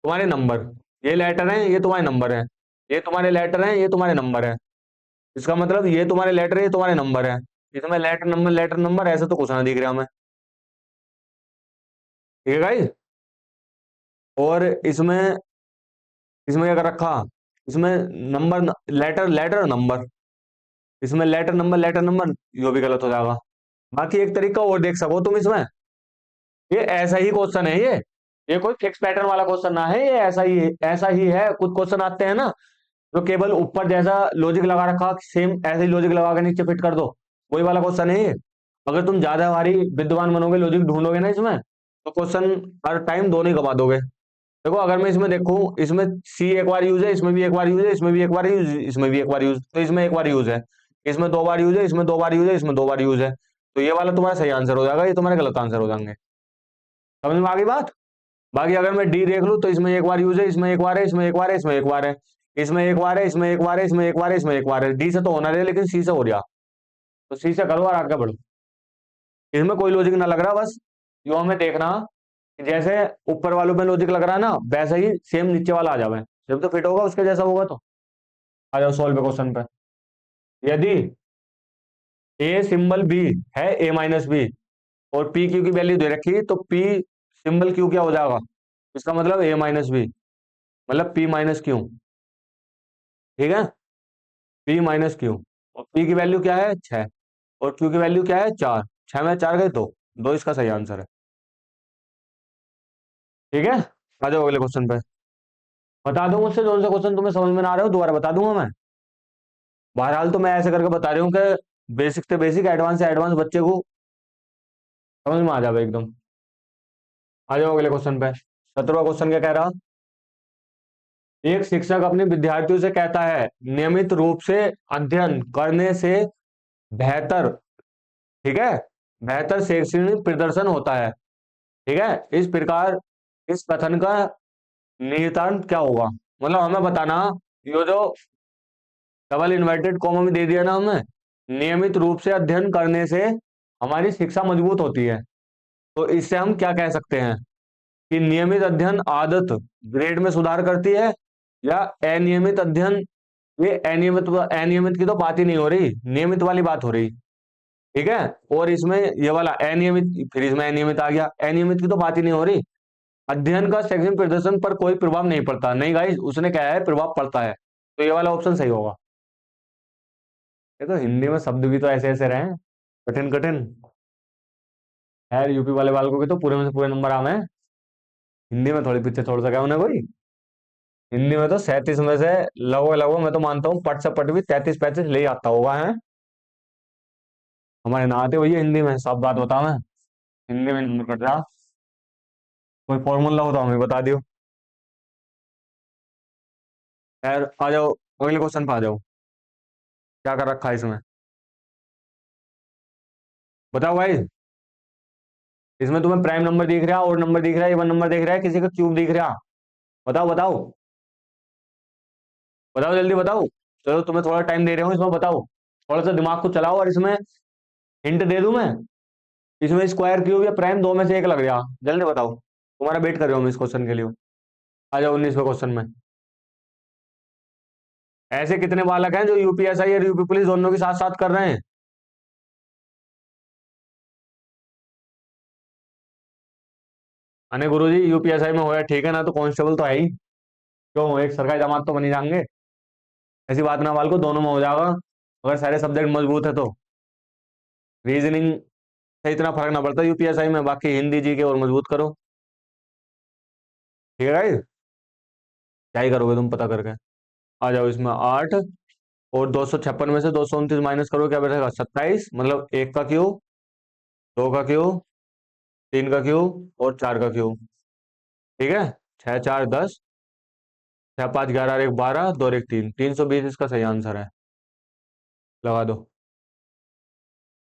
तुम्हारे नंबर, ये लेटर है, ये तुम्हारे नंबर है, ये तुम्हारे लेटर है, ये तुम्हारे नंबर है। इसका मतलब ये तुम्हारे लेटर है, ये तुम्हारे नंबर है। इसमें लेटर नंबर ऐसे तो कुछ ना दिख रहा हमें, ठीक है गाइस। और इसमें इसमें क्या कर रखा, इसमें नंबर, लेटर लेटर नंबर, इसमें लेटर नंबर, यो भी गलत हो जाएगा। बाकी एक तरीका और देख सको तुम इसमें, ये ऐसा ही क्वेश्चन है ये कोई फिक्स पैटर्न वाला क्वेश्चन ना है, ये ऐसा ही है। कुछ क्वेश्चन आते हैं ना जो केवल ऊपर जैसा लॉजिक लगा रखा, सेम ऐसे ही लॉजिक लगा के नीचे फिट कर दो, वही वाला क्वेश्चन है ये। अगर तुम ज्यादा भारी विद्वान बनोगे, लॉजिक ढूंढोगे ना इसमें, तो क्वेश्चन हर टाइम दोनों ही गवा दोगे। देखो अगर मैं इसमें देखूं, इसमें सी एक बार यूज है, इसमें भी एक बार यूज है, इसमें भी एक बार यूज, इसमें भी एक बार यूज, तो इसमें एक बार यूज है, इसमें 2 बार यूज है, इसमें 2 बार यूज है, इसमें 2 बार यूज है। तो ये वाला तुम्हारा सही आंसर हो जाएगा, ये तुम्हारे गलत आंसर हो जाएंगे। समझ में आ गई बात। बाकी अगर मैं डी देख लूं तो इसमें एक बार यूज है, इसमें एक बार है, इसमें एक बार है, इसमें एक बार है, इसमें एक बार है, इसमें एक बार है, इसमें एक बार है, इसमें एक बार है। डी से तो होना रहे, लेकिन सी से हो गया, तो सी से करो और आगे बढ़ो। इसमें कोई लॉजिक ना लग रहा, बस यो हमें देखना कि जैसे ऊपर वालों में लॉजिक लग रहा है ना, वैसा ही सेम नीचे वाला आ जावे, जब तो फिट होगा उसके जैसा होगा तो। आ जाओ सॉल्व क्वेश्चन पे। यदि ए सिंबल बी है, ए माइनस बी, और पी क्यू की वैल्यू दे रखी, तो पी सिंबल क्यू क्या हो जाएगा, इसका मतलब ए माइनस बी, मतलब पी माइनस क्यू। ठीक है, पी माइनस क्यू। और पी की वैल्यू क्या है 6, और क्यू की वैल्यू क्या है 4। 6 में 4 गए दो, दो इसका सही आंसर है। ठीक है, आ जाओ अगले क्वेश्चन पे। बता दो मुझसे कौन सा क्वेश्चन तुम्हें समझ में ना आ रहा हो, दोबारा बता दूंगा मैं। बहरहाल तो मैं ऐसे करके बता रही हूँ कि बेसिक से बेसिक, एडवांस से एडवांस बच्चे को समझ में आ जाए एकदम। आ जाओ अगले क्वेश्चन पे। 17वां क्वेश्चन क्या कह रहा, एक शिक्षक अपने विद्यार्थियों से कहता है नियमित रूप से अध्ययन करने से बेहतर, ठीक है, बेहतर शैक्षणिक प्रदर्शन होता है। ठीक है, इस प्रकार इस कथन का निहितार्थ क्या होगा, मतलब हमें बताना, ये जो डबल इन्वर्टेड कॉमा में दे दिया ना हमें, नियमित रूप से अध्ययन करने से हमारी शिक्षा मजबूत होती है, तो इससे हम क्या कह सकते हैं कि नियमित अध्ययन आदत ग्रेड में सुधार करती है, या अनियमित अध्ययन, ये अनियमित अनियमित की तो बात ही नहीं हो रही, नियमित वाली बात हो रही। ठीक है, और इसमें ये वाला अनियमित, फिर इसमें अनियमित आ गया, अनियमित की तो बात ही नहीं हो रही। अध्ययन का शैक्षणिक प्रदर्शन पर कोई प्रभाव नहीं पड़ता, नहीं गाइस, उसने क्या है प्रभाव पड़ता है, तो ये वाला ऑप्शन सही होगा। ये तो हिंदी में शब्द भी तो ऐसे ऐसे रहे हैं, कठिन कठिन। खैर यूपी वाले बालकों के तो पूरे में से पूरे नंबर आए हैं, हिंदी में थोड़ी पीछे छोड़ सका उन्हें कोई। हिंदी में तो 37 में से लगभग लगभग मैं तो मानता हूँ पट से पट भी 33-35 ले ही आता होगा है। हमारे ना आते भैया हिंदी में, सब बात बता मैं, हिंदी में नंबर कट जा। कोई फॉर्मूला हो तो हमें बता दियो। खैर आ जाओ अगले क्वेश्चन पे आ जाओ, क्या कर रखा है इसमें, बताओ भाई। इसमें तुम्हें प्राइम नंबर दिख रहा है, और नंबर दिख रहा है, इवन नंबर दिख रहा है, किसी का क्यूब दिख रहा, बताओ बताओ, बताओ जल्दी बताओ। चलो तुम्हें थोड़ा टाइम दे रहा हूँ इसमें, बताओ, थोड़ा सा दिमाग को चलाओ, और इसमें हिंट दे दूं मैं, इसमें स्क्वायर क्यूब या प्राइम दो में से एक लग रहा, जल्दी बताओ, तुम्हारा वेट कर रहा हूँ मैं इस क्वेश्चन के लिए। आ जाओ 19वें क्वेश्चन में। ऐसे कितने बालक हैं जो यूपीएसआई और यूपी पुलिस दोनों के साथ साथ कर रहे हैं, अने गुरुजी यूपीएसआई में होया ठीक है ना, तो कांस्टेबल तो है ही, क्यों एक सरकारी दामाद तो बनी जाएंगे, ऐसी बात ना, बाल को दोनों में हो जाएगा अगर सारे सब्जेक्ट मजबूत है तो। रीजनिंग से इतना फर्क ना पड़ता यूपीएसआई में, बाकी हिंदी जी के और मजबूत करो। ठीक है guys? क्या ही करोगे तुम पता करके। आ जाओ इसमें 8, और 256 में से 229 माइनस करो, क्या बैठेगा 27, मतलब एक का क्यूब, दो का क्यूब, तीन का क्यूब, और चार का क्यूब। ठीक है, 6 4 10, 6 5 11 और 1 12, 2 और 1 3, 320 इसका सही आंसर है, लगा दो।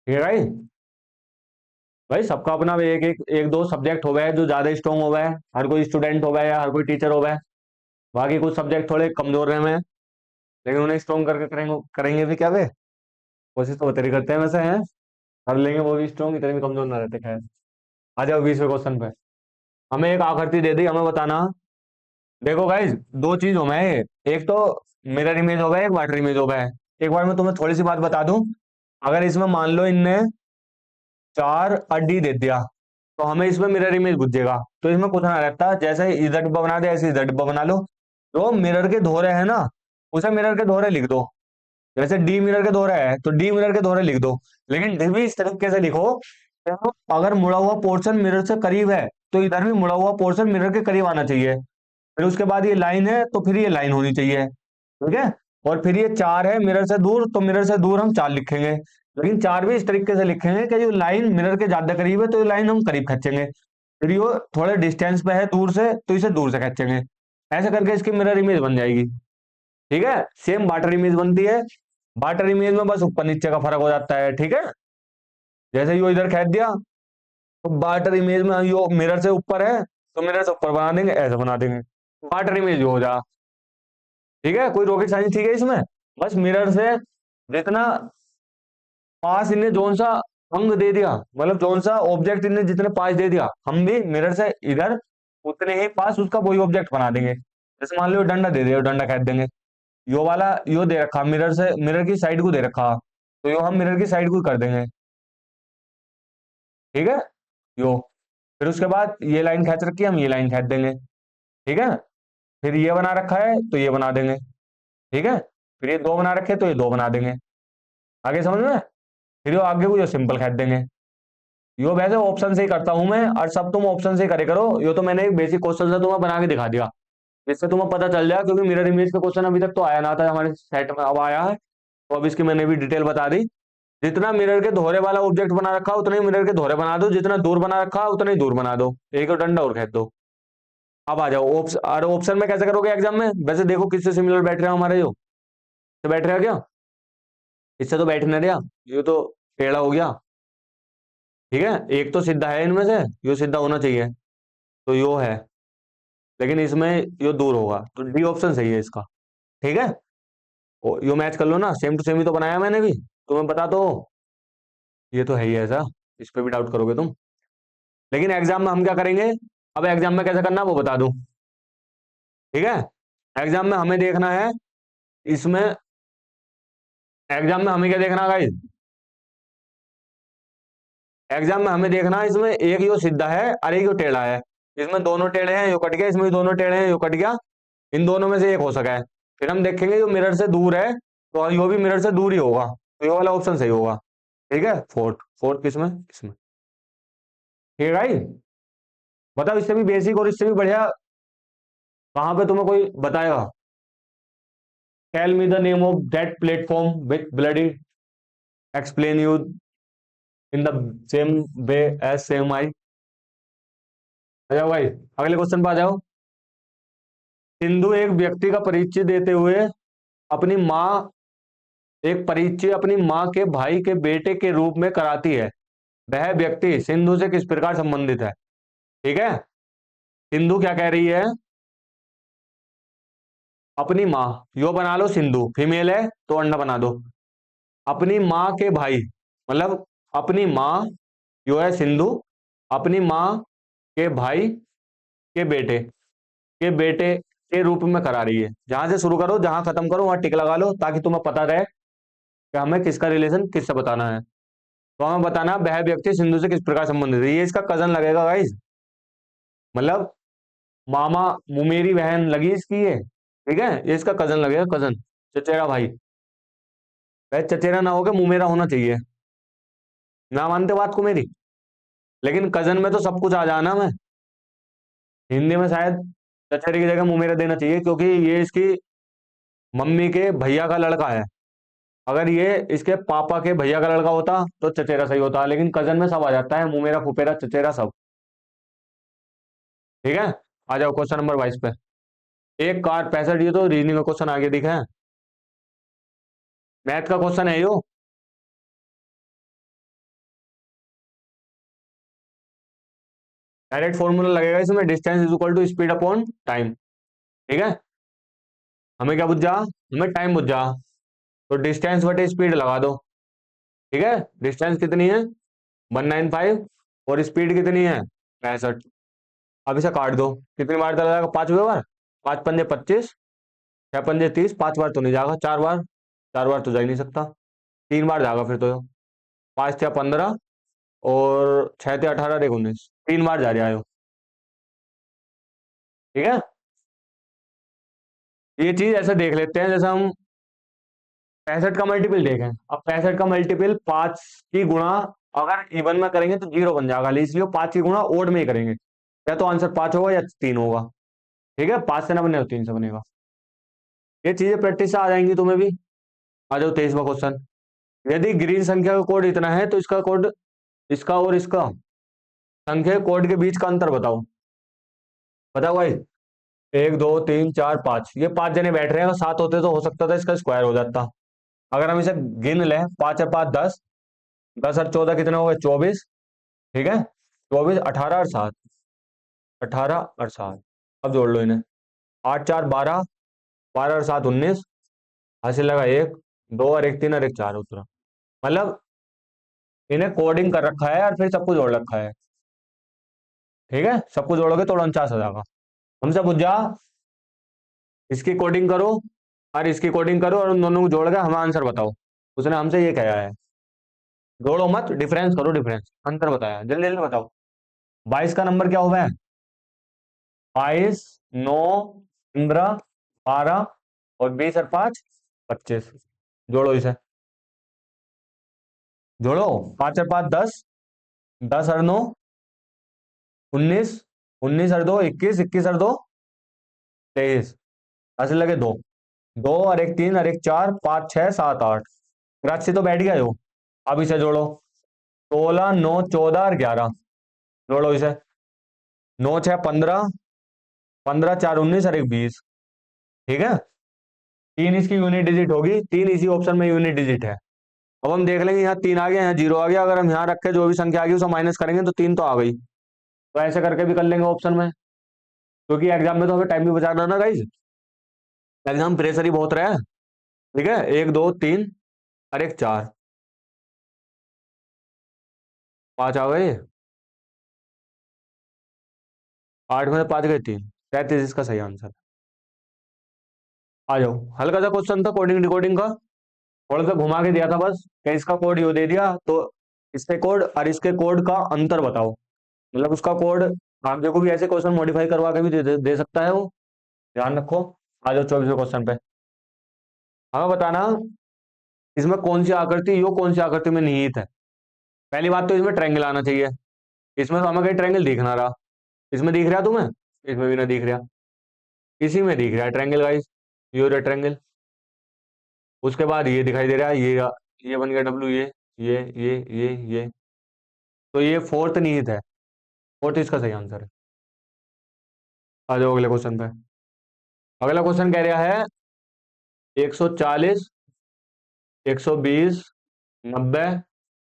ठीक है भाई, भाई सबका अपना एक एक एक दो सब्जेक्ट हो गए जो ज्यादा स्ट्रॉन्ग हो गए, हर कोई स्टूडेंट हो गया या हर कोई टीचर हो गया, बाकी कुछ सब्जेक्ट थोड़े कमजोर रहे हैं, लेकिन उन्हें स्ट्रॉन्ग करके करेंगे, करेंगे भी क्या वे, कोशिश तो बतेरी करते हैं वैसे हैं, कर लेंगे वो भी स्ट्रॉन्ग, इतने भी कमजोर ना रहते। खैर आ जाओ 20वें क्वेश्चन पे। हमें एक आकृति दे दी, हमें बताना, देखो गाइज दो चीज हो गए, एक तो मिरर इमेज हो गया, एक वाटर इमेज हो गया। एक बार मैं तुम्हें थोड़ी सी बात बता दूं, अगर इसमें मान लो इनने 4 अड्डी दे दिया, तो हमें इसमें मिरर इमेज बुझेगा, तो इसमें कुछ ना रहता, जैसे इधर डिब्बा बना दे ऐसे इधर डिब्बा बना लो, तो मिरर के धोरे है ना, उसे मिरर के धोरे लिख दो, जैसे डी मिरर के धोरे है तो डी मिरर के धोरे लिख दो, लेकिन डी भी इस तरीके से लिखो, तो अगर मुड़ा हुआ पोर्शन मिरर से करीब है तो इधर भी मुड़ा हुआ पोर्शन मिरर के करीब आना चाहिए, फिर उसके बाद ये लाइन है तो फिर ये लाइन होनी चाहिए। ठीक है, और फिर ये 4 है मिरर से दूर, तो मिरर से दूर हम 4 लिखेंगे, लेकिन 4 भी इस तरीके से लिखेंगे कि जो लाइन मिरर के ज्यादा करीब है तो ये लाइन हम करीब खींचेंगे, फिर ये थोड़े डिस्टेंस पे है दूर से तो इसे दूर से खींचेंगे, ऐसे करके इसकी मिरर इमेज बन जाएगी। ठीक है, सेम वाटर इमेज बनती है, वाटर इमेज में बस ऊपर नीचे का फर्क हो जाता है। ठीक है, जैसे यो इधर खींच दिया, तो वाटर इमेज में यो मिरर से ऊपर है तो मिरर से ऊपर बना देंगे, ऐसे बना देंगे, वाटर इमेज हो जा। ठीक है, कोई रॉकेट साइंस ठीक है इसमें, बस मिरर से जितना पास इन्हें जोन सा अंग दे दिया, मतलब जोन सा ऑब्जेक्ट इन्हें जितने पास दे दिया, हम भी मिरर से इधर उतने ही पास उसका वही ऑब्जेक्ट बना देंगे। जैसे मान लो डंडा दे दिया, डंडा खींच देंगे, यो वाला यो दे रखा मिरर से, मिरर की साइड को दे रखा, तो यो हम मिरर की साइड को कर देंगे। ठीक है, यो। फिर उसके बाद ये लाइन खींच रखी है, हम ये लाइन खींच देंगे। ठीक है, फिर ये बना रखा है तो ये बना देंगे। ठीक है, फिर ये दो बना रखे तो ये दो बना देंगे। आगे समझ में? फिर यो आगे को जो सिंपल खींच देंगे। यो वैसे ऑप्शन से ही करता हूं मैं, और सब तुम ऑप्शन से ही करे करो। यो तो मैंने एक बेसिक क्वेश्चन से तुम्हें बना के दिखा दिया, जिससे तुम्हें पता चल जाए, क्योंकि मिरर इमेज का क्वेश्चन अभी तक तो आया ना था हमारे सेट में, अब आया है। तो अब इसकी मैंने भी डिटेल बता दी। जितना मिरर के दोहरे वाला ऑब्जेक्ट बना रखा उतना ही मिरर के दोहरे बना दो, जितना दूर बना रखा उतना ही दूर बना दो, एक और डंडा और खेच दो। अब आ जाओ ऑप्शन, और ऑप्शन में कैसे करोगे एग्जाम में? वैसे देखो किससे सिमिलर बैठ रहा है हमारे, जो तो बैठ रहा क्या, इससे तो बैठ नहीं रहा, ये तो टेढ़ा हो गया। ठीक है, एक तो सीधा है इनमें से, यो सीधा होना चाहिए, तो यो है, लेकिन इसमें यो दूर होगा, तो डी ऑप्शन सही है इसका। ठीक है, यो मैच कर लो ना, सेम टू सेम ही तो बनाया मैंने भी, तुम्हें पता तो हो। ये तो है ही ऐसा, इस पे भी डाउट करोगे तुम। लेकिन एग्जाम में हम क्या करेंगे, अब एग्जाम में कैसे करना वो बता दूं। ठीक है, एग्जाम में हमें देखना है इसमें, एग्जाम में हमें क्या देखना गाइस, एग्जाम में हमें देखना है इसमें एक यो सीधा है और एक यो टेढ़ा है। इसमें दोनों टेढ़े हैं, यो कट गया, इसमें भी दोनों टेढ़े हैं, यो कट गया। इन दोनों में से एक हो सका है। फिर हम देखेंगे जो मिरर से दूर है, तो यो भी मिरर से दूर ही होगा, तो ये वाला ऑप्शन सही होगा। ठीक है, फोर्थ, फोर्थ किसमें, इसमें। ठीक है भाई, बताओ इससे भी बेसिक और इससे भी बढ़िया कहाँ पे तुम्हें कोई बताएगा? Tell me the name of that platform with bloody explain you in the same way as same I. आ जाओ भाई, अगले क्वेश्चन पे आ जाओ। सिंधु एक व्यक्ति का परिचय देते हुए अपनी माँ, एक परिचय अपनी माँ के भाई के बेटे के रूप में कराती है। वह व्यक्ति सिंधु से किस प्रकार संबंधित है? ठीक है, सिंधु क्या कह रही है, अपनी माँ, यो बना लो सिंधु, फीमेल है तो अंडा बना दो। अपनी माँ के भाई, मतलब अपनी माँ, यो है सिंधु, अपनी माँ के भाई के बेटे के रूप में करा रही है। जहां से शुरू करो जहां खत्म करो वहां टिक लगा लो, ताकि तुम्हें पता रहे कि हमें किसका रिलेशन किससे बताना है। तो हमें बताना वह व्यक्ति सिंधु से किस प्रकार संबंधित है, ये इसका कजन लगेगा गाइस, मतलब मामा, मुमेरी बहन लगी इसकी ये। ठीक है, ये इसका कजन लगेगा, कजन, चचेरा भाई। वह चचेरा ना होकर मुमेरा होना चाहिए, ना मानते बात को मेरी, लेकिन कजन में तो सब कुछ आ जाना। मैं हिंदी में शायद चचेरे की जगह मुमेरा देना चाहिए, क्योंकि ये इसकी मम्मी के भैया का लड़का है। अगर ये इसके पापा के भैया का लड़का होता तो चचेरा सही होता, लेकिन कजन में सब आ जाता है, मुमेरा, फुफेरा, चचेरा, सब। ठीक है, आ जाओ क्वेश्चन नंबर 22 पे। एक कार 65, ये तो रीजनिंग का क्वेश्चन आगे दिखा है, मैथ का क्वेश्चन है यो। डायरेक्ट फॉर्मूला लगेगा इसमें, distance is equal to speed upon time. ठीक है, हमें क्या बुझ जा, हमें टाइम बुझ जा, तो डिस्टेंस बटे स्पीड लगा दो। ठीक है, डिस्टेंस कितनी है, 195, और स्पीड कितनी है, 65। अब इसे काट दो, कितनी बार चला जाएगा, 5वें बार, 5 पंजे 25, 6 पंजे 30, 5 बार तो नहीं जाएगा, 4 बार, 4 बार तो जा ही नहीं सकता, 3 बार जाएगा फिर तो। 5 या 15, और 6 या 18, देखो 19, 3 बार जा रहा है। ठीक है, ये चीज ऐसे देख लेते हैं, जैसे हम 65 का मल्टीपल देखें। अब 65 का मल्टीपल 5 की गुणा अगर इवन में करेंगे तो 0 बन जाएगा, इसलिए 5 की गुणा ओड में ही करेंगे, या तो आंसर 5 होगा या 3 होगा। ठीक है, 5 से ना बने तो 3 से बनेगा। ये चीजें प्रैक्टिस से आ जाएंगी तुम्हें भी। आ जाओ 23वां क्वेश्चन। यदि ग्रीन संख्या का कोड इतना है तो इसका कोड, इसका और इसका संख्या कोड के बीच का अंतर बताओ। बताओ भाई, 1 2 3 4 5, ये 5 जने बैठ रहे हैं, अगर 7 होते तो हो सकता था इसका स्क्वायर हो जाता। अगर हम इसे गिन लें, 5 और 5 10, 10 और 14 कितने हो गए, 24। ठीक है, 24, 18 और 7, 18 और 7, अब जोड़ लो इन्हें, 8 4 12, 12 और 7 19, हासिल लगा 1 2 और 1 3 और 1 4 उतरा। मतलब इन्हें कोडिंग कर रखा है और फिर सबको जोड़ रखा है। ठीक है, सबको जोड़ोगे तो 49 हो जाएगा। हमसे पूछ जा, इसकी कोडिंग करो और इसकी कोडिंग करो और उन दोनों को जोड़ के हमें आंसर बताओ, उसने हमसे ये कहा है। जोड़ो मत, डिफरेंस करो, डिफरेंस अंतर बताया, जल्दी जल्दी बताओ। 22 का नंबर क्या हुआ है? 22, 9, 15, 12 और 20 और 5, 25। जोड़ो इसे, जोड़ो। 5 और 5 10, 10 और 9 19, 19 और 2 21, 21 और 2 23। ऐसे लगे दो, 2 और 1 3 और 1 4 5 6 7 8। राशि तो बैठ गया हो। अब इसे जोड़ो, 16 9 14 और 11। जोड़ो इसे, 9 6 15, 15 4 19 और 1 20। ठीक है, तीन इसकी यूनिट डिजिट होगी, तीन इसी ऑप्शन में यूनिट डिजिट है। अब हम देख लेंगे, यहाँ 3 आ गया, यहाँ 0 आ गया, अगर हम यहाँ रखे जो भी संख्या आ गई उसे माइनस करेंगे तो 3 तो आ गई। तो ऐसे करके भी कर लेंगे ऑप्शन में, क्योंकि एग्जाम में तो हमें टाइम भी बचाना है ना गाइज, एग्जाम प्रेशर ही बहुत रहा है। ठीक है, 1 2 3 और 1 4, 5 आ गए, 8 में से 5 गए 3, 33 इसका सही आंसर। आ जाओ, हल्का सा क्वेश्चन था कोडिंग डिकोडिंग का, थोड़ा सा घुमा के दिया था बस, कि इसका कोड यू दे दिया तो इसके कोड और इसके कोड का अंतर बताओ, मतलब उसका कोड आगे को भी ऐसे क्वेश्चन मॉडिफाई करवा के भी दे सकता है वो, ध्यान रखो। आ जाओ 24वें क्वेश्चन पे, हमें बताना इसमें कौन सी आकृति यो कौन सी आकृति में निहित है। पहली बात तो इसमें ट्रायंगल आना चाहिए, इसमें तो हमें कहीं ट्रायंगल दिख ना रहा। इसमें दिख रहा तुम्हें? इसमें भी ना दिख रहा, इसी में दिख रहा है ट्रायंगल गाइस, यो रहा ट्रायंगल। उसके बाद ये दिखाई दे रहा है, ये बन गया डब्ल्यू, ये, तो ये फोर्थ निहित है, फोर्थ इसका सही आंसर है। आ जाओ अगले क्वेश्चन पे। अगला क्वेश्चन कह रहा है 140, 120, 90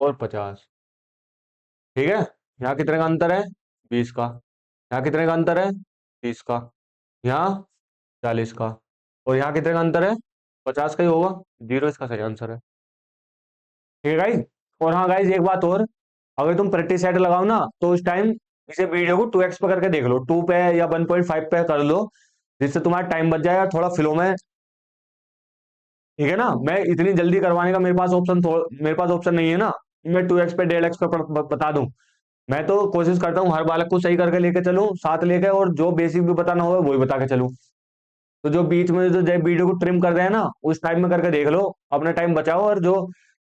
और 50। ठीक है, यहाँ कितने का अंतर है? 20 का। यहाँ कितने का अंतर है? 30 का। यहाँ 40 का। और यहाँ कितने का अंतर है? 50 का ही होगा, 0 इसका सही आंसर है। ठीक है गाइज, और हाँ गाइज एक बात और, अगर तुम प्रैक्टिस सेट लगाओ ना तो उस टाइम इसे वीडियो को 2x पे करके देख लो, 2 पे या 1.5 पे कर लो, जिससे तुम्हारा टाइम बच जाएगा थोड़ा फ्लो में। ठीक है ना, मैं इतनी जल्दी करवाने का मेरे पास ऑप्शन नहीं है ना, मैं 2x पे 1.5x पे बता दूं। मैं तो कोशिश करता हूँ हर बालक को सही करके लेके चलूं साथ लेके, और जो बेसिक भी बताना होगा वही बता के चलूं। तो जो बीच में जो जब वीडियो को ट्रिम कर रहे हैं ना उस टाइम में करके देख लो, अपना टाइम बचाओ, और जो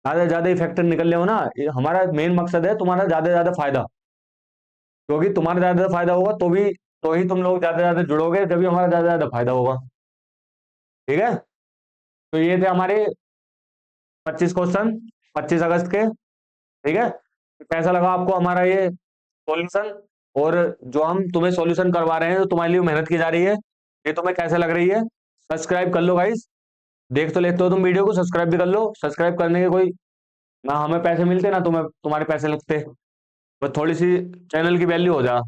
ज्यादा से ज्यादा इफेक्टिव निकल रहे हो ना, ये हमारा मेन मकसद है तुम्हारा ज्यादा से ज्यादा फायदा, क्योंकि तुम्हारा ज्यादा से ज्यादा फायदा होगा तो ही तुम लोग ज्यादा से ज्यादा जुड़ोगे, जब भी हमारा ज्यादा से ज्यादा फायदा होगा। ठीक है, तो ये थे हमारे 25 क्वेश्चन 25 अगस्त के। ठीक है, तो कैसा लगा आपको हमारा ये सॉल्यूशन, और जो हम तुम्हें सॉल्यूशन करवा रहे हैं, जो तुम्हारे लिए मेहनत की जा रही है, ये तुम्हें कैसे लग रही है? सब्सक्राइब कर लो गाइस, देख तो लेते हो तुम वीडियो को, सब्सक्राइब भी कर लो। सब्सक्राइब करने के कोई ना हमें पैसे मिलते ना तुम्हें तुम्हारे पैसे लगते, बस थोड़ी सी चैनल की वैल्यू हो जा।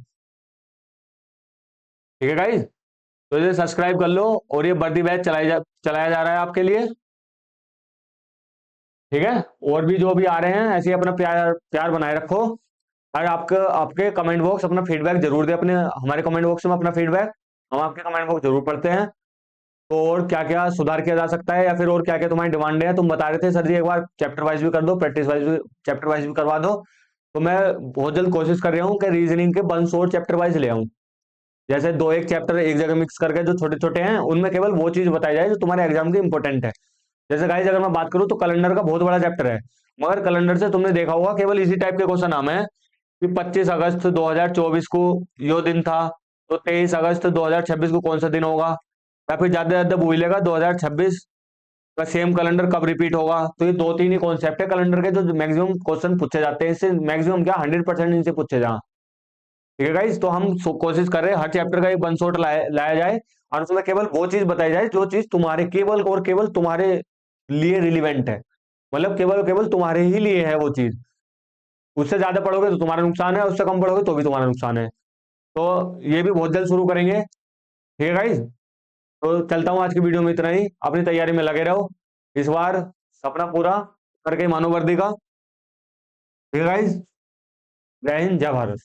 ठीक है गाइस, तो इसे सब्सक्राइब कर लो, और ये वर्दी बैच चलाया जा रहा है आपके लिए। ठीक है, और भी जो भी आ रहे हैं ऐसे ही अपना प्यार प्यार बनाए रखो, और आपके आपके कमेंट बॉक्स अपना फीडबैक जरूर दे, अपने हमारे कमेंट बॉक्स में अपना फीडबैक, हम आपके कमेंट बॉक्स जरूर पढ़ते हैं। तो और क्या क्या सुधार किया जा सकता है, या फिर और क्या क्या तुम्हारी डिमांड है, तुम बता रहे थे सर जी एक बार चैप्टर वाइज भी कर दो, प्रैक्टिस वाइज भी चैप्टर वाइज भी करवा दो। तो मैं बहुत जल्द कोशिश कर रहा हूँ कि रीजनिंग के 1 और चैप्टर वाइज ले आऊँ, जैसे दो एक चैप्टर एक जगह मिक्स करके जो छोटे छोटे हैं उनमें केवल वो चीज बताई जाए जो तुम्हारे एग्जाम की इंपॉर्टेंट है। जैसे गाइस अगर मैं बात करूं तो कैलेंडर का बहुत बड़ा चैप्टर है, मगर कैलेंडर से तुमने देखा होगा केवल इसी टाइप के क्वेश्चन आए हैं कि 25 अगस्त 2024 को यो दिन था, तो 23 अगस्त 2026 को कौन सा दिन होगा, या फिर ज्यादा से ज्यादा भूलेगा 2026 का सेम कैलेंडर कब रिपीट होगा। तो ये दो तीन ही कॉन्सेप्ट है कैलेंडर के जो मैक्सिमम क्वेश्चन पूछे जाते हैं, इससे मैक्सिमम क्या 100% इनसे पूछे जा। ठीक है गाइस, तो हम कोशिश कर रहे हैं हर चैप्टर का एक वन शॉट लाया जाए, और उसमें केवल वो चीज बताई जाए जो चीज तुम्हारे केवल और केवल तुम्हारे लिए रिलीवेंट है, मतलब केवल केवल तुम्हारे ही लिए है वो चीज। उससे ज्यादा पढ़ोगे तो तुम्हारा नुकसान है, उससे कम पढ़ोगे तो भी तुम्हारा नुकसान है। तो ये भी बहुत जल्द शुरू करेंगे। ठीक है गाइस, तो चलता हूँ, आज की वीडियो में इतना ही, अपनी तैयारी में लगे रहो, इस बार सपना पूरा करके मानो वर्दी का। ठीक है गाइस, जय हिंद जय भारत।